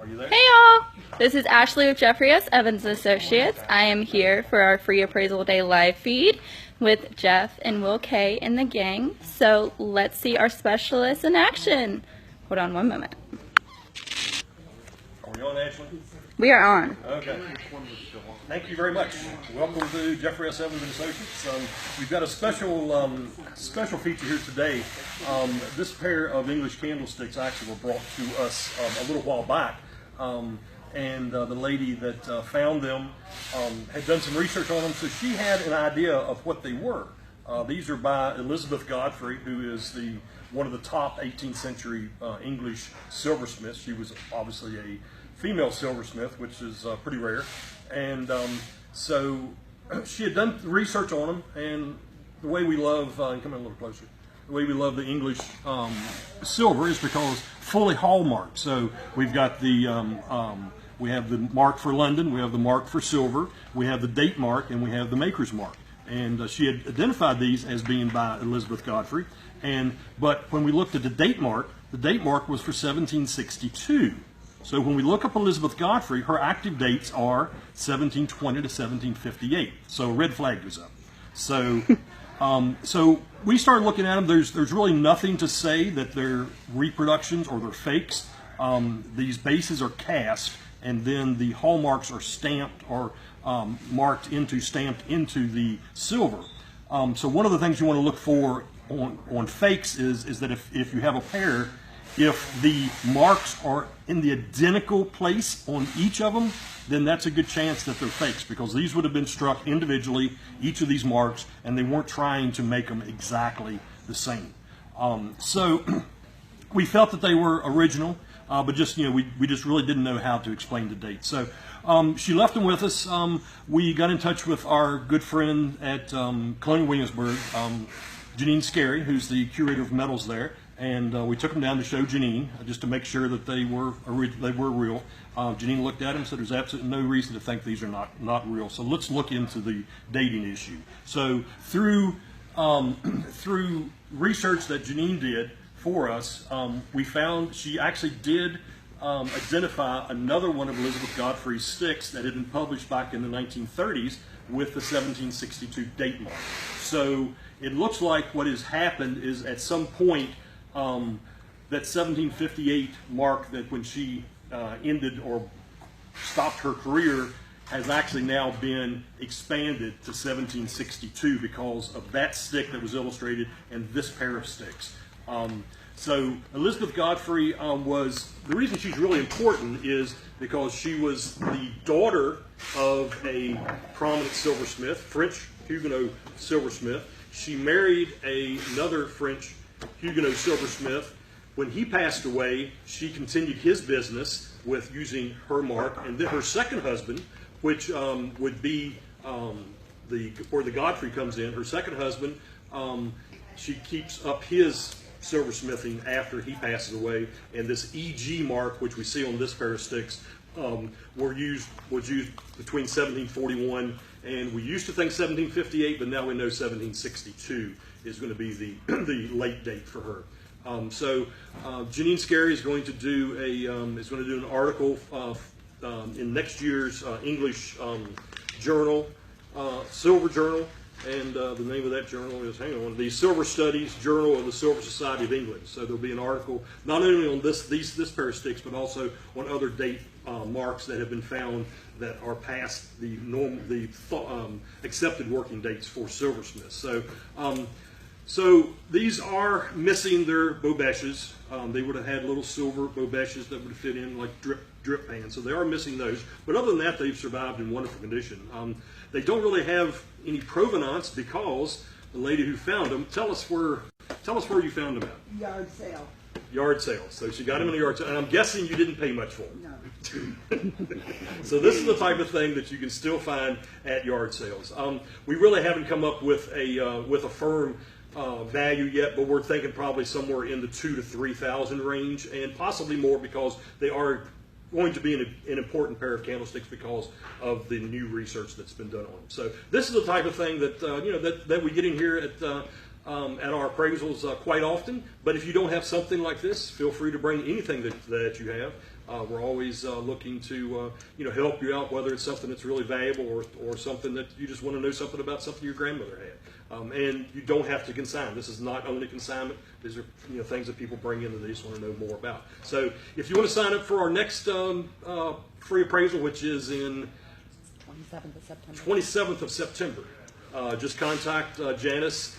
Are you there? Hey y'all! This is Ashley with Jeffrey S. Evans Associates. I am here for our free Appraisal Day live feed with Jeff and Will K and the gang. So let's see our specialists in action. Hold on one moment. Are we on, Ashley? We are on. Okay. Thank you very much. Welcome to Jeffrey S. Evans Associates. We've got a special feature here today. This pair of English candlesticks actually were brought to us a little while back. And the lady that found them had done some research on them, so she had an idea of what they were. These are by Elizabeth Godfrey, who is one of the top 18th century English silversmiths. She was obviously a female silversmith, which is pretty rare. And so she had done research on them, and the way we love, come in a little closer, the way we love the English silver is because fully hallmarked. So we've got we have the mark for London, we have the mark for silver, we have the date mark, and we have the maker's mark. And she had identified these as being by Elizabeth Godfrey. But when we looked at the date mark was for 1762. So when we look up Elizabeth Godfrey, her active dates are 1720 to 1758. So a red flag goes up. So, so we started looking at them. There's really nothing to say that they're reproductions or they're fakes. These bases are cast, and then the hallmarks are stamped or stamped into the silver. So one of the things you want to look for on fakes is that if you have a pair, if the marks are in the identical place on each of them, then that's a good chance that they're fakes, because these would have been struck individually, each of these marks, and they weren't trying to make them exactly the same. So we felt that they were original, but just, we just really didn't know how to explain the date. So she left them with us. We got in touch with our good friend at Colonial Williamsburg, Janine Scarry, who's the curator of metals there. And we took them down to show Janine, just to make sure that they were real. Janine looked at them and said there's absolutely no reason to think these are not real. So let's look into the dating issue. So through research that Janine did for us, we found she actually did identify another one of Elizabeth Godfrey's sticks that had been published back in the 1930s with the 1762 date mark. So it looks like what has happened is at some point, that 1758 mark, that when she ended or stopped her career, has actually now been expanded to 1762 because of that stick that was illustrated and this pair of sticks. So Elizabeth Godfrey the reason she's really important is because she was the daughter of a prominent silversmith, French Huguenot silversmith. She married another French Huguenot silversmith. When he passed away, she continued his business with using her mark, and then her second husband, which would be where the Godfrey comes in. Her second husband, she keeps up his silversmithing after he passes away, and this EG mark, which we see on this pair of sticks, was used between 1741 and we used to think 1758, but now we know 1762 is going to be the late date for her. So Janine Scarry is going to do an article in next year's English journal, Silver Journal, and the name of that journal is, the Silver Studies Journal of the Silver Society of England. So there'll be an article not only on this pair of sticks, but also on other date marks that have been found that are past the accepted working dates for silversmiths. So these are missing their bobèches. They would have had little silver bobèches that would fit in like drip pans. So they are missing those. But other than that, they've survived in wonderful condition. They don't really have any provenance because the lady who found them, tell us where you found them at. Yard sale. Yard sale. So she got them in a yard sale, and I'm guessing you didn't pay much for them. No. So this is the type of thing that you can still find at yard sales. We really haven't come up with a firm value yet, but we're thinking probably somewhere in the $2,000 to $3,000 range, and possibly more because they are going to be an important pair of candlesticks because of the new research that's been done on them. So this is the type of thing that that we get in here at our appraisals quite often. But if you don't have something like this, feel free to bring anything that you have. We're always looking to help you out, whether it's something that's really valuable or something that you just want to know something about something your grandmother had. And you don't have to consign. This is not only consignment. These are things that people bring in that they just want to know more about. So if you want to sign up for our next free appraisal, which is in 27th of September. 27th of September, just contact Janice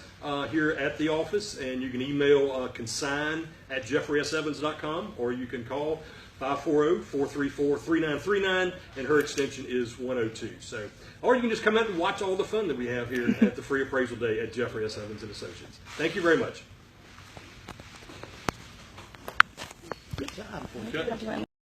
here at the office, and you can email consign@jeffreysevans.com, or you can call 540-434-3939, and her extension is 102. So, or you can just come out and watch all the fun that we have here at the Free Appraisal Day at Jeffrey S. Evans and Associates. Thank you very much. Good job. Okay.